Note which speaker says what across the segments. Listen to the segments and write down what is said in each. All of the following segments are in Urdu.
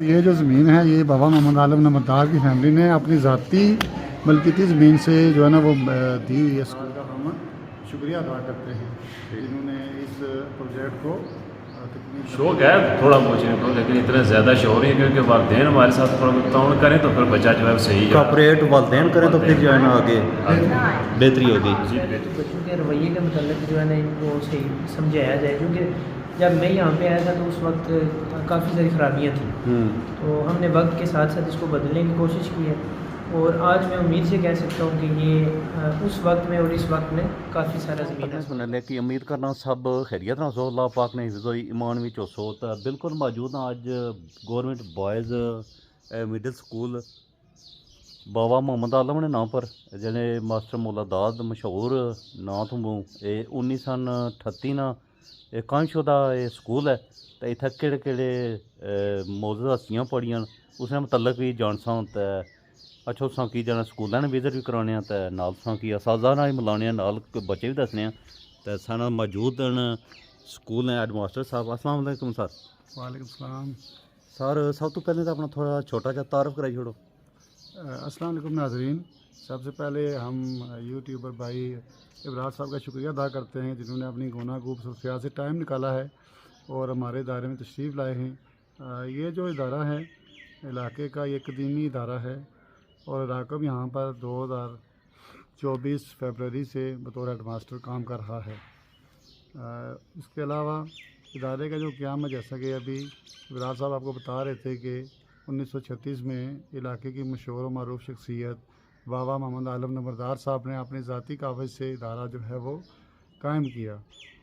Speaker 1: یہ جو زمین ہے یہ بابا محمد عالم نمبردار کی فیملی نے اپنی ذاتی ملکیتی زمین سے جو ہے نا وہ دی ہوئی ہے. اسکول کا ہم شکریہ ادا کرتے ہیں جنہوں نے اس پروجیکٹ کو
Speaker 2: شوق ہے تھوڑا پوچھنے کو، لیکن اتنا زیادہ شور ہے کیونکہ والدین ہمارے ساتھ تھوڑا تعاون کریں تو پھر بچہ جو ہے صحیح
Speaker 3: کاپریٹ والدین کریں تو پھر جو ہے نا آگے بہتری ہوگی.
Speaker 4: بچوں کے رویے کے متعلق جو ہے نا ان کو صحیح سمجھایا جائے، کیونکہ جب میں یہاں پہ آیا تھا تو اس وقت کافی ساری خرابیاں تھیں، تو ہم نے وقت کے ساتھ ساتھ اس کو بدلنے کی کوشش کی ہے، اور آج میں امید سے کہہ سکتا ہوں کہ یہ اس وقت میں اور اس وقت میں کافی سارا زمین
Speaker 3: سننے لے کہ امید کرنا سب خیریت نہ سو، اللہ پاک نے حفظ و ایمان وچ سو. بالکل موجود ہاں اج گورنمنٹ بوائز مڈل سکول بابا محمد عالم نے نام پر جنے ماسٹر مولا داد مشہور نام تو 1938 نا قائم شدہ یہ سکول ہے. تو اتنے کہڑے کہڑے موضوع ہستیاں پڑھیاں اس نے متعلق بھی جانساں. تو اچھا اس کی جانا سکولوں نے وزٹ بھی کرانے تو نال کی اساتذہ نال ملانے نال بچے بھی دسنے. تو سارا موجود سکول نے ہیڈ ماسٹر صاحب. السلام علیکم سر.
Speaker 1: وعلیکم السلام
Speaker 3: سر سب تو پہلے تو اپنا تھوڑا چھوٹا سا تعارف کرائی چھوڑو.
Speaker 1: السلام علیکم ناظرین. سب سے پہلے ہم یوٹیوبر بھائی ابرار صاحب کا شکریہ ادا کرتے ہیں جنہوں نے اپنی گونا گوب خصوصیات سے ٹائم نکالا ہے اور ہمارے ادارے میں تشریف لائے ہیں. یہ جو ادارہ ہے علاقے کا یہ قدیمی ادارہ ہے اور راکب یہاں پر 2024 فیبروری سے بطور ہیڈ ماسٹر کام کر رہا ہے. اس کے علاوہ ادارے کا جو قیام ہے جیسا کہ ابھی ابرار صاحب آپ کو بتا رہے تھے کہ 1936 میں علاقے کی مشہور و معروف شخصیت بابا محمد عالم نمبردار صاحب نے اپنی ذاتی کاوش سے ادارہ جو ہے وہ قائم کیا،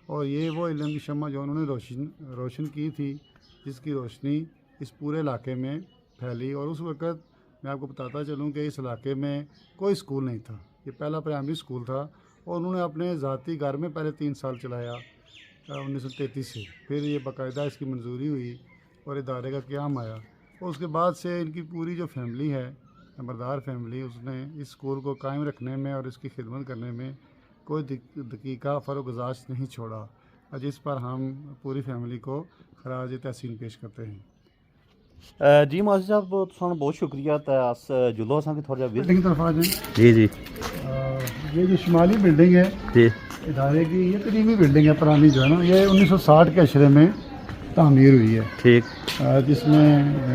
Speaker 1: اور یہ وہ علم کی شمع جو انہوں نے روشن کی تھی جس کی روشنی اس پورے علاقے میں پھیلی. اور اس وقت میں آپ کو بتاتا چلوں کہ اس علاقے میں کوئی اسکول نہیں تھا. یہ پہلا پرائمری اسکول تھا اور انہوں نے اپنے ذاتی گھر میں پہلے 3 سال چلایا 1933 سے. پھر یہ باقاعدہ اس کی منظوری ہوئی اور ادارے کا قیام آیا، اور اس کے بعد سے ان کی پوری جو فیملی ہے نمبردار فیملی اس نے اس اسکول کو قائم رکھنے میں اور اس کی خدمت کرنے میں کوئی دقیقہ فروغ گزاشت نہیں چھوڑا، جس پر ہم پوری فیملی کو خراج تحسین پیش کرتے ہیں.
Speaker 3: جی ماضی صاحب تسان بہت شکریہ. تو جلو اساں کی تھوڑا
Speaker 1: بلڈنگ کی طرف آ جائیں.
Speaker 3: جی جی
Speaker 1: یہ جو شمالی بلڈنگ ہے
Speaker 3: جی
Speaker 1: ادارے کی یہ قدیمی بلڈنگ ہے پرانی جو ہے نا، یہ 1960 کے عشرے میں تعمیر ہوئی ہے.
Speaker 3: ٹھیک.
Speaker 1: جس میں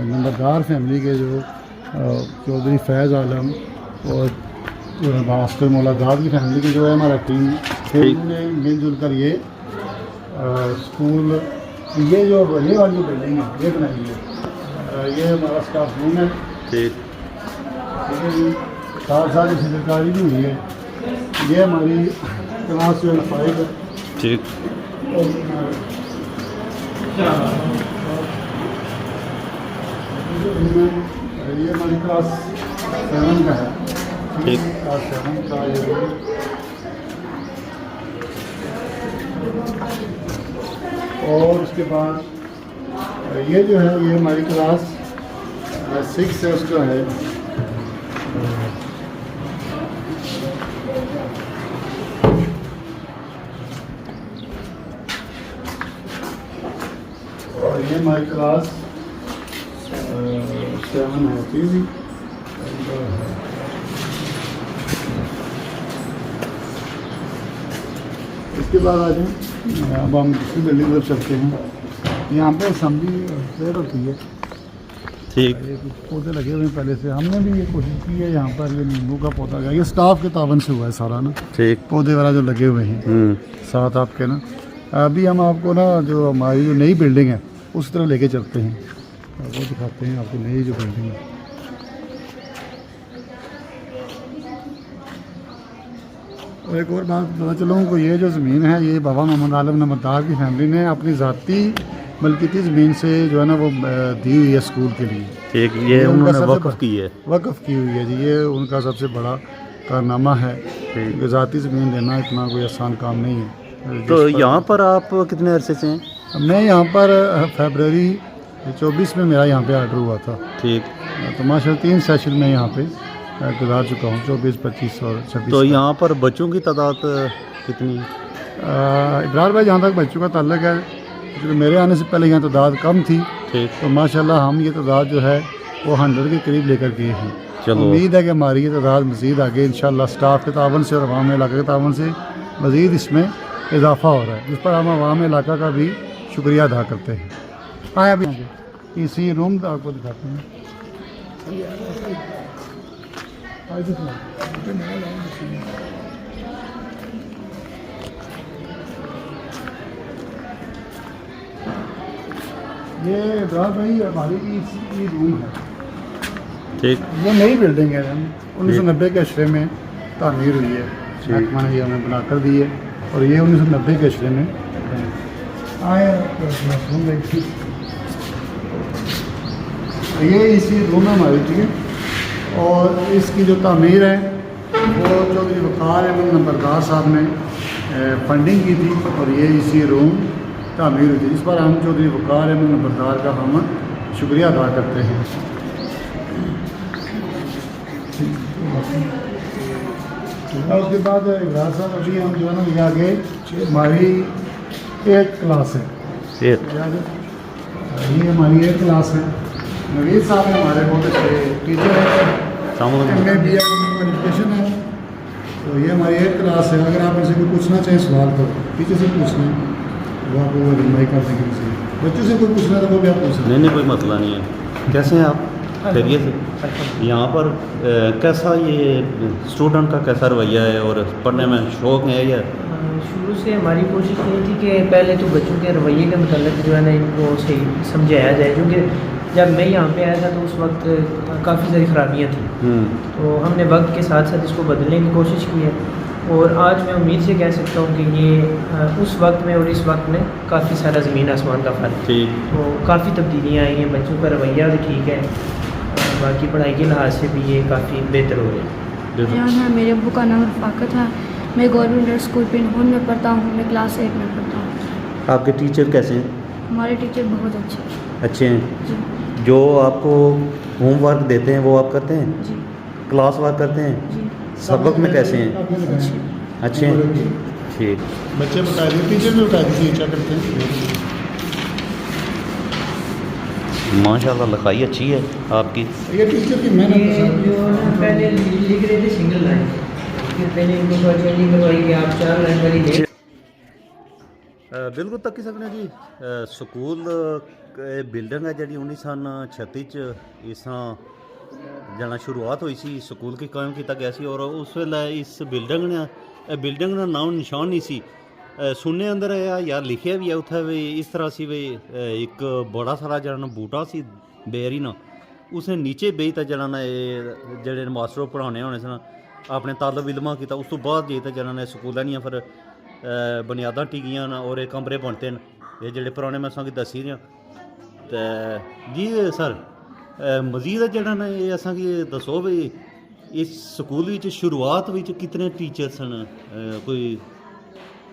Speaker 1: نمبردار فیملی کے جو چودھری فیض عالم اور ماسٹر مولا داد کی فیملی کی جو ہے ہمارا ٹیم انہوں نے مل جل کر یہ اسکول یہ والی جو بلڈنگ ہے یہ بنائی ہے. یہ ہمارا اسٹاف روم ہے.
Speaker 3: ٹھیک.
Speaker 1: ٹھیک ہے جی. ساتھ ساتھ اس سرکاری بھی ہوئی ہے. یہ ہماری کلاس جو ہے 5 ہے.
Speaker 3: ٹھیک.
Speaker 1: یہ ہماری کلاس 7 کا ہے.
Speaker 3: ٹھیک.
Speaker 1: کلاس 7 کا یہ اور اس کے بعد یہ جو ہے یہ ہماری کلاس 6 ہے اس کا ہے. اور یہ ہماری کلاس 7 ہوتی ہے. اس کے بعد آ جائیں اب ہم دوسری بلڈنگ طرف چلتے ہیں. یہاں پہ اسمبلی فیئر ہوتی ہے.
Speaker 3: ٹھیک.
Speaker 1: کچھ پودے لگے ہوئے ہیں پہلے سے. ہم نے بھی یہ کوشش کی ہے یہاں پر یہ نیمبو کا پودا گیا. یہ اسٹاف کے تعاون سے ہوا ہے سارا نا.
Speaker 3: ٹھیک.
Speaker 1: پودے وغیرہ جو لگے ہوئے ہیں ساتھ آپ کے نا. ابھی ہم آپ کو نا جو ہماری جو نئی بلڈنگ ہے اس طرح لے کے چلتے ہیں، وہ دکھاتے ہیں آپ کو نئی جو بلڈنگ ہے. اور ایک اور بات بتا چلوں کہ یہ جو زمین ہے یہ بابا محمد عالم نمبردار کی فیملی نے اپنی ذاتی ملکیتی زمین سے جو ہے نا وہ دی ہوئی ہے اسکول کے لیے.
Speaker 3: ٹھیک. یہ انہوں نے وقف کی ہے.
Speaker 1: وقف کی ہوئی ہے جی. یہ ان کا سب سے بڑا کارنامہ ہے کہ ذاتی زمین دینا اتنا کوئی آسان کام نہیں ہے.
Speaker 3: تو یہاں پر آپ کتنے عرصے سے ہیں؟
Speaker 1: میں یہاں پر فیبروری 24 میں میرا یہاں پہ آرڈر ہوا تھا.
Speaker 3: ٹھیک.
Speaker 1: تو ماشاء اللہ 3 سیشن میں یہاں پہ گزار چکا ہوں 24 25 اور 26.
Speaker 3: تو یہاں پر بچوں کی تعداد کتنی؟
Speaker 1: ابرار بھائی جہاں تک بچوں کا تعلق ہے کیونکہ میرے آنے سے پہلے یہاں تعداد کم تھی
Speaker 3: ٹھیک
Speaker 1: تو ماشاءاللہ ہم یہ تعداد جو ہے وہ 100 کے قریب لے کر گئے ہیں.
Speaker 3: چلو
Speaker 1: امید ہے کہ ہماری یہ تعداد مزید آگے انشاءاللہ اسٹاف کے تعاون سے اور عوام علاقہ کے تعاون سے مزید اس میں اضافہ ہو رہا ہے، جس پر ہم عوام علاقہ کا بھی شکریہ ادا کرتے ہیں. آئے ابھی اسی روم آپ کو دکھاتے ہیں. یہ ابراہیم بھائی ہماری یہ روم ہے.
Speaker 3: ٹھیک
Speaker 1: وہ نئی بلڈنگ ہے 1990 کے عشرے میں تعمیر ہوئی ہے. محکمہ نے یہ ہمیں بنا کر دی ہے اور یہ 1990 کے عشرے میں یہ اسی روم ہے ہماری. ٹھیک ہے، اور اس کی جو تعمیر ہے وہ چودھری وقار احمد نمبردار صاحب نے فنڈنگ کی تھی اور یہ اسی روم تعمیر ہوئی تھی، جس پر ہم چودھری وقار احمد نمبردار کا ہم شکریہ ادا کرتے ہیں. اور اس کے بعد ابراہیم صاحب ابھی ہم جو ہے نا یہ آگے ہماری 8 کلاس ہے. یہ ہماری 8 کلاس ہے. نوید صاحب ہمارے بہت اچھے ٹیچر ہیں، M A B Ed qualification ہے. تو یہ ہماری 8 کلاس ہے. اگر آپ ان سے کوئی پوچھنا چاہیں سوال تو ٹیچر سے پوچھنا ہے، وہ آپ کو رہنمائی کر دیں گے. بچوں سے کوئی پوچھنا ہے تو وہ بھی آپ پوچھ سکتے ہیں.
Speaker 3: نہیں کوئی مسئلہ نہیں ہے. کیسے ہیں آپ؟ خیریت سے؟ یہاں پر کیسا یہ اسٹوڈنٹ کا کیسا رویہ ہے اور پڑھنے میں شوق ہے یا؟
Speaker 4: شروع سے ہماری کوشش یہ تھی کہ پہلے تو بچوں کے رویے کے متعلق جو ہے نا ان کو صحیح سمجھایا جائے، کیونکہ جب میں یہاں پہ آیا تھا تو اس وقت کافی ساری خرابیاں تھیں. تو ہم نے وقت کے ساتھ ساتھ اس کو بدلنے کی کوشش کی ہے، اور آج میں امید سے کہہ سکتا ہوں کہ یہ اس وقت میں اور اس وقت میں کافی سارا زمین آسمان کا فرق ہے. تو کافی تبدیلیاں آئی ہیں، بچوں کا رویہ بھی ٹھیک ہے، باقی پڑھائی کے لحاظ سے بھی یہ کافی بہتر ہو گیا.
Speaker 5: جہاں میرے ابو کا نام رفاقت ہے، میں گورنمنٹ اسکول پنہون میں پڑھتا ہوں، میں کلاس 8 میں پڑھتا ہوں.
Speaker 3: آپ کے ٹیچر کیسے ہیں؟
Speaker 5: ہمارے ٹیچر بہت اچھے ہیں.
Speaker 3: اچھے ہیں.
Speaker 5: جی
Speaker 3: جو آپ کو ہوم ورک دیتے ہیں وہ آپ کرتے ہیں؟
Speaker 5: جی
Speaker 3: کلاس ورک کرتے ہیں؟
Speaker 5: جی
Speaker 3: سبق میں کیسے ہیں؟
Speaker 5: اچھے.
Speaker 3: اچھے ہیں. ٹھیک.
Speaker 1: بچے باقاعدہ ٹیچر بھی باقاعدہ سے اچھا کرتے ہیں.
Speaker 3: ماشاء اللہ لکھائی اچھی ہے آپ کی.
Speaker 1: یہ ٹیچر کی محنت
Speaker 4: یہ
Speaker 1: ہے.
Speaker 4: جو نا پہلے لکھ رہے تھے سنگل لائن، پھر پہلے ان کو چینجنگ کروائی کہ آپ 4 لائن والی لیں.
Speaker 3: ਬਿਲਕੁਲ ਤੱਕ ਸਕਦੇ ਜੀ ਸਕੂਲ ਬਿਲਡਿੰਗ ਹੈ ਜਿਹੜੀ 1936 ਚ ਇਸ ਤਰ੍ਹਾਂ ਜਾਣਾ ਸ਼ੁਰੂਆਤ ਹੋਈ ਸੀ. ਸਕੂਲ ਕੀ ਕਾਇਮ ਕੀਤਾ ਗਿਆ ਸੀ ਔਰ ਉਸ ਵੇਲੇ ਇਸ ਬਿਲਡਿੰਗ ਦਾ ਨਾਮ ਨਿਸ਼ਾਨ ਨਹੀਂ ਸੀ. ਸੁਣਨੇ ਅੰਦਰ ਆ ਯਾਰ ਲਿਖਿਆ ਵੀ ਹੈ ਉੱਥੇ ਵੀ ਇਸ ਤਰ੍ਹਾਂ ਸੀ ਵੀ ਇੱਕ ਬੜਾ ਸਾਰਾ ਜਿਹੜਾ ਨਾ ਬੂਟਾ ਸੀ ਬੇਰੀ ਨਾ ਉਸਨੇ ਨੀਚੇ ਬਈ ਤਾਂ ਜਿਹੜਾ ਨਾ ਇਹ ਜਿਹੜੇ ਮਾਸਟਰ ਪੜ੍ਹਾਉਣੇ ਹੋਣੇ ਸਨ ਆਪਣੇ ਤਾਲਬ ਇਲਮਾਂ ਕੀਤਾ. ਉਸ ਤੋਂ ਬਾਅਦ ਜੇ ਤਾਂ ਜਿਹੜਾ ਨਾ ਸਕੂਲਾਂ ਦੀਆਂ ਫਿਰ ਬੁਨਿਆਦਾਂ ਟਿਕੀਆਂ ਨਾ ਔਰ ਇਹ ਕਮਰੇ ਬਣਤੇ ਨੇ ਇਹ ਜਿਹੜੇ ਪੁਰਾਣੇ ਮੈਂ ਅਸਾਂ ਦੱਸੀ ਰਿਹਾ. ਤੇ ਜੀ ਸਰ ਮਜ਼ੀਦ ਜਿਹੜਾ ਨਾ ਇਹ ਅਸਾਂ ਕੀ ਦੱਸੋ ਵੀ ਇਸ ਸਕੂਲ ਵਿੱਚ ਸ਼ੁਰੂਆਤ ਵਿੱਚ ਕਿਤਨੇ ਟੀਚਰ ਸਨ ਕੋਈ?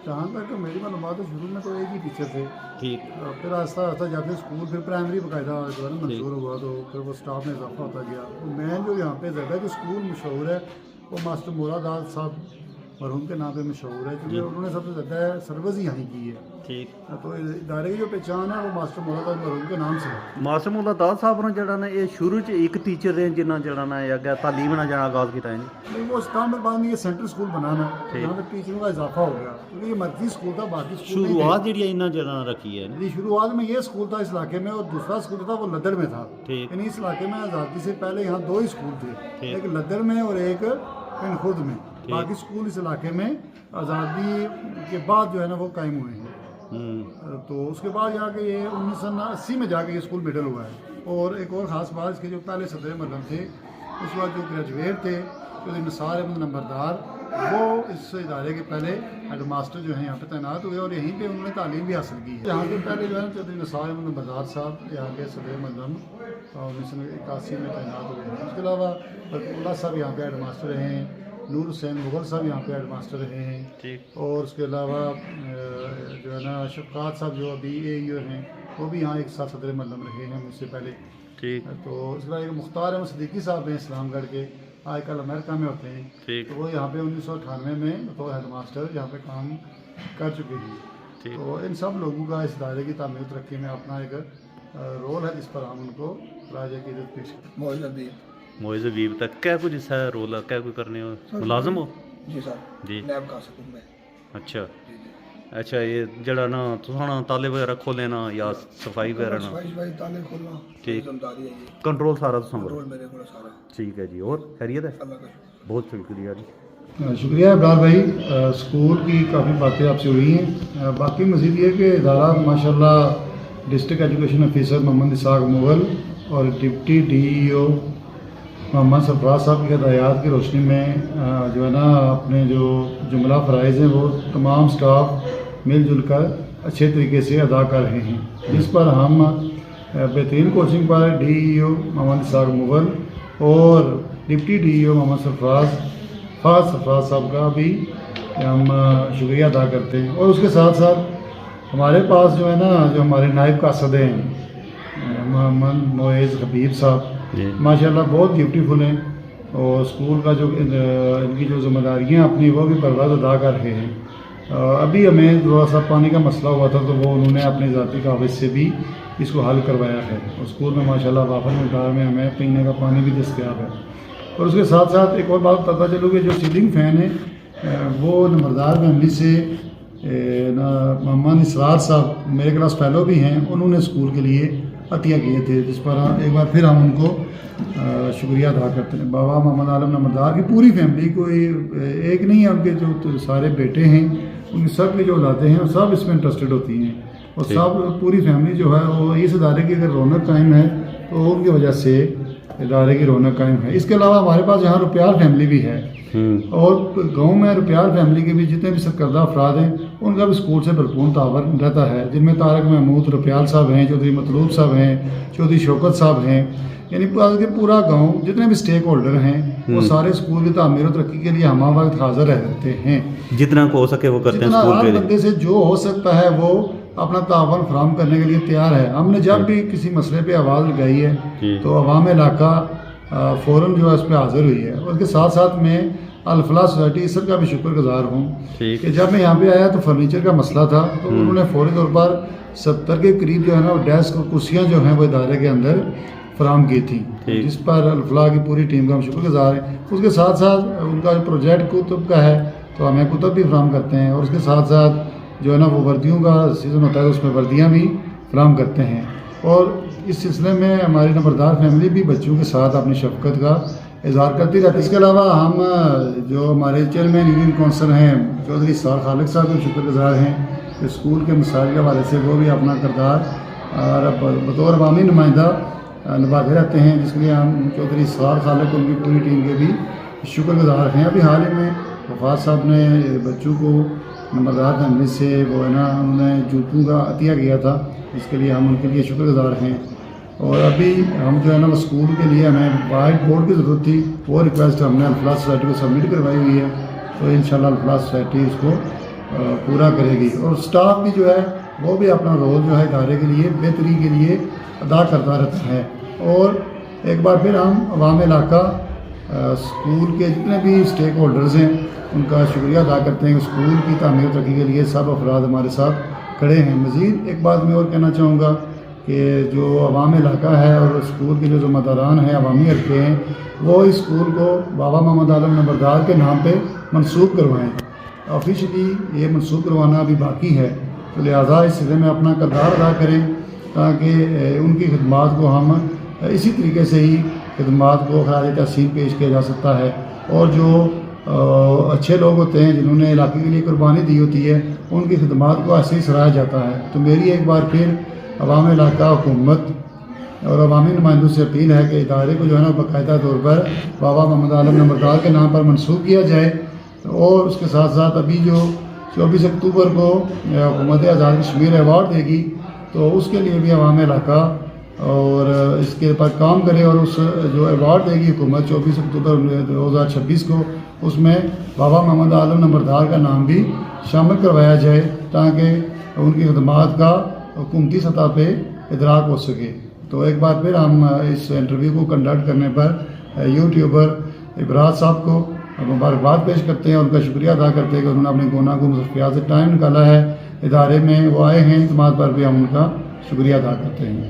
Speaker 1: جہاں تک میری معلومات ہے شروع میں تو ایک ہی ٹیچر تھے.
Speaker 3: ٹھیک.
Speaker 1: پھر آہستہ آہستہ جب سے اسکول پھر پرائمری باقاعدہ جو ہے نا منظور ہوا تو پھر وہ اسٹاف میں اضافہ ہوتا گیا. مین جو یہاں پہ زیادہ جو اسکول مشہور ہے وہ ماسٹر مراد آل صاحب مرحوم کے نام پہ مشہور ہے، کیونکہ انہوں نے سب سے زیادہ سروس یہاں کی ہے.
Speaker 3: ٹھیک.
Speaker 1: تو ادارے کی جو پہچان ہے وہ ماسٹر مراد آل مرحوم کے نام سے ہے.
Speaker 3: ਮਾਸਟਰ ਮੁੱਲਾ ਦਾਲ ਸਾਹਿਬ ਨੇ ਜਿਹੜਾ ਨਾ ਇਹ ਸ਼ੁਰੂ 'ਚ ਇੱਕ ਟੀਚਰ ਰਹੇ ਜਿਨ੍ਹਾਂ ਜਿਹੜਾ ਨਾ ਇਹ ਅੱਗੇ ਤਾਲੀਮ ਨਾਲ ਜਿਹੜਾ ਆਗਾਜ਼ ਕੀਤਾ ਹੈ ਜੀ.
Speaker 1: نہیں وہ اسلام آباد میں یہ سینٹرل اسکول بنانا ہے، یہاں پہ ٹیچروں کا اضافہ ہو گیا کیونکہ یہ مرکزی اسکول تھا، باقی اسکول نہیں تھے.
Speaker 3: شروعات ਜਿਹੜੀ ਇਹਨਾਂ ਜਿਹੜਾ ਨਾ رکھی ہے.
Speaker 1: جی شروعات میں یہ اسکول تھا اس علاقے میں، اور دوسرا اسکول تھا وہ لدڑ میں تھا.
Speaker 3: ٹھیک.
Speaker 1: یعنی اس علاقے میں آزادی سے پہلے یہاں 2 ہی اسکول تھے، ایک لدڑ میں اور ایک پن خود میں. باقی اسکول اس علاقے میں آزادی کے بعد جو ہے نا وہ قائم ہوئے ہیں. تو اس کے بعد جا کے یہ 1980 میں جا کے یہ اسکول مڈل ہوا ہے. اور ایک اور خاص بات اس کے جو پہلے صدر مرحوم تھے اس وقت جو گریجویٹ تھے چودھری نثار احمد نمبردار، وہ اس ادارے کے پہلے ہیڈ ماسٹر جو ہیں یہاں پہ تعینات ہوئے اور یہیں پہ انہوں نے تعلیم بھی حاصل کی ہے. یہاں کے پہلے جو ہے نا چودھری نثار احمد نمبردار صاحب یہاں کے صدر مرحوم 1981 میں تعینات ہوئے ہیں. اس کے علاوہ برکت اللہ صاحب یہاں پہ ہیڈ ماسٹر رہے ہیں، نور حسین مغل صاحب یہاں پہ ہیڈ ماسٹر رہے ہیں. اور اس کے علاوہ جو ہے نا شفقات صاحب جو ابھی AEO ہیں وہ بھی یہاں ایک ساتھ صدر مرحوم رہے ہیں مجھ سے پہلے.
Speaker 3: ٹھیک.
Speaker 1: تو اس کے بعد ایک مختار احمد صدیقی صاحب ہیں اسلام گڑھ کے، آج کل امریکہ میں ہوتے ہیں. تو وہ یہاں پہ 1998 میں بطور ہیڈ ماسٹر یہاں پہ کام کر چکے ہیں. تو ان سب لوگوں کا اس ادارے کی تعمیر ترقی میں اپنا ایک رول ہے جس پر ہم ان کو خراج عقیدت پیش کرتے ہیں.
Speaker 3: موئز حبیب تک کیا کچھ اس ہے رول کیا کوئی کرنے ہو ملازم ہو
Speaker 6: جی سر
Speaker 3: جی
Speaker 6: نیب کا سکون میں.
Speaker 3: اچھا
Speaker 6: جی جی
Speaker 3: اچھا یہ جڑا نا تساں تالے وغیرہ کھولے نا یا صفائی وغیرہ نا
Speaker 6: صفائی تالے کھولنا
Speaker 3: ٹھیک.
Speaker 6: ذمہ داری ہے یہ.
Speaker 3: کنٹرول سارا تساں
Speaker 6: کنٹرول میرے کو سارا.
Speaker 3: ٹھیک ہے جی. اور خیریت ہے؟
Speaker 6: اللہ کا شکر.
Speaker 3: بہت شکریہ جی.
Speaker 1: شکریہ ابرار بھائی. اسکول کی کافی باتیں آپ سے ہوئی ہیں. باقی مزید یہ کہ ادارہ ماشاءاللہ district education officer Muhammad Ishaq Mughal اور ڈپٹی ڈی ای او محمد سرفراز صاحب کی ہدایات کی روشنی میں جو ہے نا اپنے جو جملہ فرائض ہیں وہ تمام سٹاف مل جل کر اچھے طریقے سے ادا کر رہے ہیں، جس پر ہم بہترین کوچنگ پر ڈی ای او محمد اسحاق مغل اور ڈپٹی ڈی ای او محمد سرفراز صاحب کا بھی ہم شکریہ ادا کرتے ہیں. اور اس کے ساتھ ساتھ ہمارے پاس جو ہے نا جو ہمارے نائب قاصد ہیں محمد موئز حبیب صاحب ماشاءاللہ بہت بیوٹیفل ہیں اور اسکول کا جو ان کی جو ذمہ داریاں اپنی وہ بھی بروقت ادا کر رہے ہیں. ابھی ہمیں تھوڑا سا پانی کا مسئلہ ہوا تھا تو وہ انہوں نے اپنے ذاتی کاغذ سے بھی اس کو حل کروایا ہے. اور اسکول میں ماشاءاللہ وافر مقدار میں ہمیں پینے کا پانی بھی دستیاب ہے. اور اس کے ساتھ ساتھ ایک اور بات پتہ چلو کہ جو سیلنگ فین ہے وہ نمبردار فیملی سے محمد اسرار صاحب میرے کلاس فیلو بھی ہیں، انہوں نے اسکول کے لیے عطیہ کیے تھے، جس پر ایک بار پھر ہم ان کو شکریہ ادا کرتے ہیں. بابا محمد عالم نمبردار کی پوری فیملی، کوئی ایک نہیں ہے، ان کے جو سارے بیٹے ہیں ان کی سب کی جو اولادیں ہیں وہ سب اس میں انٹرسٹڈ ہوتی ہیں اور سب پوری فیملی جو ہے وہ اس ادارے کی اگر رونق قائم ہے تو ان کی وجہ سے ادارے کی رونق قائم ہے. اس کے علاوہ ہمارے پاس یہاں روپیال فیملی بھی ہے اور گاؤں میں روپیال فیملی کے بھی جتنے بھی سرکردہ افراد ہیں ان کا بھی اسکول سے بھرپور تعاون رہتا ہے، جن میں طارق محمود روپیال صاحب ہیں، چودھری مطلوب صاحب ہیں، چودھری شوکت صاحب ہیں، یعنی پورا گاؤں جتنے بھی اسٹیک ہولڈر ہیں وہ سارے اسکول کی تعمیر و ترقی کے لیے ہمہ وقت حاضر رہتے ہیں.
Speaker 3: جتنا کو ہو سکے وہ کرتے ہیں.
Speaker 1: جتنا ہر بندے سے جو ہو سکتا ہے وہ اپنا تعاون فراہم کرنے کے لیے تیار ہے. ہم نے جب بھی کسی مسئلے پہ آواز لگائی ہے تو عوام علاقہ فوراً جو ہے اس پہ حاضر ہوئی ہے. اس کے ساتھ ساتھ میں الفلاح سوسائٹی سر کا بھی شکر گزار ہوں کہ جب میں یہاں پہ آیا تو فرنیچر کا مسئلہ تھا تو انہوں نے فوری طور پر 70 کے قریب جو ہے نا ڈیسک اور کرسیاں جو ہیں وہ ادارے کے اندر فراہم کی تھیں، جس پر الفلاح کی پوری ٹیم کا ہم شکر گزار ہیں. اس کے ساتھ ساتھ ان کا جو پروجیکٹ کتب کا ہے تو ہمیں کتب بھی فراہم کرتے ہیں اور اس کے ساتھ ساتھ جو ہے نا وہ وردیوں کا سیزن ہوتا ہے اس میں وردیاں بھی فراہم کرتے ہیں. اور اس سلسلے میں ہماری نمبردار فیملی بھی بچوں کے ساتھ اپنی شفقت کا اظہار کرتی رہتی ہے. اس کے علاوہ ہم جو ہمارے چیئرمین یونین کونسل ہیں چودھری سار خالق صاحب کے شکر گزار ہیں کہ اسکول کے مسائل کے حوالے سے وہ بھی اپنا کردار بطور عوامی نمائندہ نبھاتے رہتے ہیں، جس کے لیے ہم چودھری سار خالق ان کی پوری ٹیم کے بھی شکر گزار ہیں. ابھی حال ہی میں وفات صاحب نے بچوں کو نمبردار فیملی سے وہ ہے نا انہوں نے جوتوں کا عطیہ کیا تھا، جس کے لیے ہم ان کے لیے شکر گزار ہیں. اور ابھی ہم جو ہے نا اسکول کے لیے ہمیں وائٹ بورڈ کی ضرورت تھی، وہ ریکویسٹ ہم نے الفلاح سوسائٹی کو سبمٹ کروائی ہوئی ہے تو انشاءاللہ الفلاح سوسائٹی اس کو پورا کرے گی. اور اسٹاف بھی جو ہے وہ بھی اپنا رول جو ہے ادارے کے لیے بہتری کے لیے ادا کرتا رہتا ہے. اور ایک بار پھر ہم عوام علاقہ اسکول کے جتنے بھی اسٹیک ہولڈرز ہیں ان کا شکریہ ادا کرتے ہیں. اسکول کی تعمیر و ترقی کے لیے سب افراد ہمارے ساتھ کھڑے ہیں. مزید ایک بات میں اور کہنا چاہوں گا کہ جو عوام علاقہ ہے اور اسکول کے جو ذمہ داران ہیں عوامی حلقے ہیں وہ اس اسکول کو بابا محمد عالم نمبردار کے نام پہ منسوخ کروائیں. آفیشلی یہ منسوخ کروانا ابھی باقی ہے تو لہٰذا اس سلسلے میں اپنا کردار ادا کریں تاکہ ان کی خدمات کو ہم اسی طریقے سے ہی خدمات کو خراج تحسین پیش کیا جا سکتا ہے. اور جو اچھے لوگ ہوتے ہیں جنہوں نے علاقے کے لیے قربانی دی ہوتی ہے ان کی خدمات کو ایسے ہی سراہا جاتا ہے. تو میری ایک بار پھر عوام علاقہ حکومت اور عوامی نمائندوں سے اپیل ہے کہ ادارے کو جو ہے نا باقاعدہ طور پر بابا محمد عالم نمبردار کے نام پر منسوخ کیا جائے. اور اس کے ساتھ ساتھ ابھی جو 24 اکتوبر کو حکومت آزاد کشمیر ایوارڈ دے گی تو اس کے لیے بھی عوام علاقہ اور اس کے پر کام کرے اور اس جو ایوارڈ دے گی حکومت 24 اکتوبر 2026 کو اس میں بابا محمد عالم نمبردار کا نام بھی شامل کروایا جائے تاکہ ان کی خدمات کا حکومتی سطح پہ ادراک ہو سکے. تو ایک بار پھر ہم اس انٹرویو کو کنڈکٹ کرنے پر یوٹیوبر ابراز صاحب کو مبارکباد پیش کرتے ہیں اور ان کا شکریہ ادا کرتے ہیں کہ انہوں نے اپنے گناہ کو مصروفیات سے ٹائم نکالا ہے ادارے میں وہ آئے ہیں. اعتماد پر بھی ہم ان کا شکریہ ادا کرتے ہیں.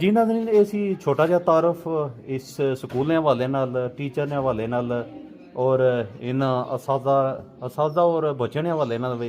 Speaker 3: ਜੀ ਨਾਜ਼ਰੀਨ, ਇਹ ਸੀ ਛੋਟਾ ਜਿਹਾ ਤਾਰਫ ਇਸ ਸਕੂਲ ਦੇ ਹਵਾਲੇ ਨਾਲ, ਟੀਚਰ ਦੇ ਹਵਾਲੇ ਨਾਲ ਔਰ ਇਹਨਾਂ ਅਸਾਜ਼ਾ ਔਰ ਬੱਚਿਆਂ ਦੇ ਹਵਾਲੇ ਨਾਲ ਵੀ